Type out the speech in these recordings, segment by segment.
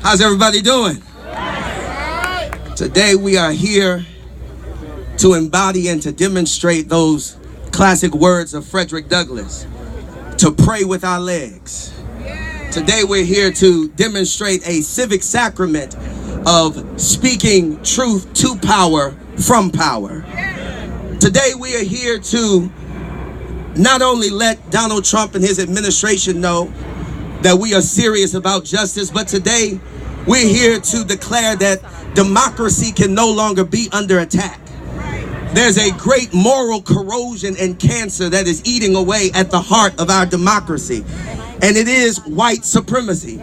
How's everybody doing? Today we are here to embody and to demonstrate those classic words of Frederick Douglass, to pray with our legs. Today we're here to demonstrate a civic sacrament of speaking truth to power from power. Today we are here to not only let Donald Trump and his administration know that we are serious about justice, but today we're here to declare that democracy can no longer be under attack. There's a great moral corrosion and cancer that is eating away at the heart of our democracy, and it is white supremacy.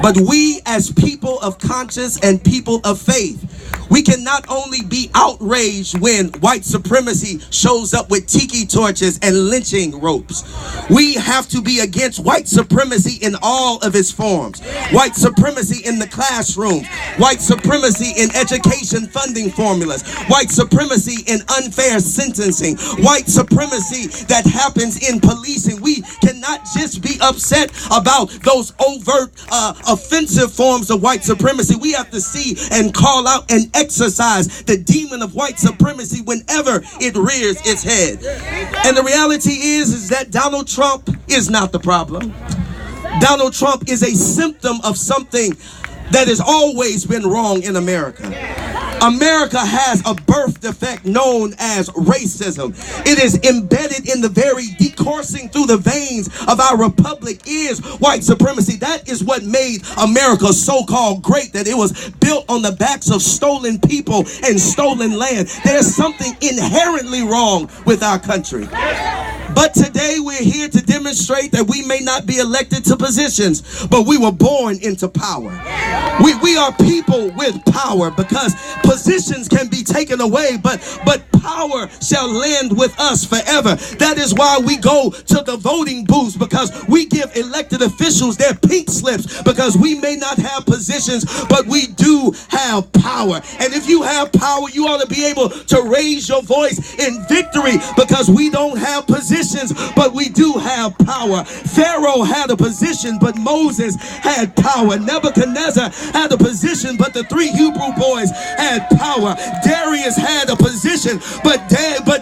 But we, as people of conscience and people of faith, we can not only be outraged when white supremacy shows up with tiki torches and lynching ropes. We have to be against white supremacy in all of its forms. White supremacy in the classroom, white supremacy in education funding formulas, white supremacy in unfair sentencing, white supremacy that happens in policing. We cannot just be upset about those overt offensive forms of white supremacy. We have to see and call out and exercise the demon of white supremacy whenever it rears its head. And the reality is that Donald Trump is not the problem. Donald Trump is a symptom of something that has always been wrong in America. America has a birth defect known as racism. It is embedded in the very coursing through the veins of our republic is white supremacy. That is what made America so-called great, that it was built on the backs of stolen people and stolen land. There's something inherently wrong with our country. But today we're here to demonstrate that we may not be elected to positions, but we were born into power. We are people with power, because positions can be taken away, but power shall land with us forever. That is why we go to the voting booths, because we give elected officials their pink slips, because we may not have positions, but we do have power. And if you have power, you ought to be able to raise your voice in victory, because we don't have positions, but we do have power. Pharaoh had a position, but Moses had power. Nebuchadnezzar had a position, but the three Hebrew boys had power. Darius had a position, but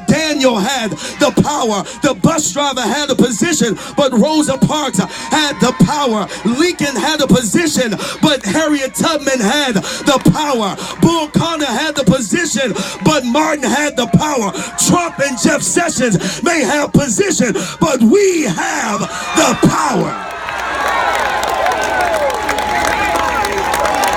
Daniel had the power. The bus driver had a position, but Rosa Parks had the power. Lincoln had a position, but Harriet Tubman had the power. Bull Connor had the position, but Martin had the power. Trump and Jeff Sessions may have position, but we have the power.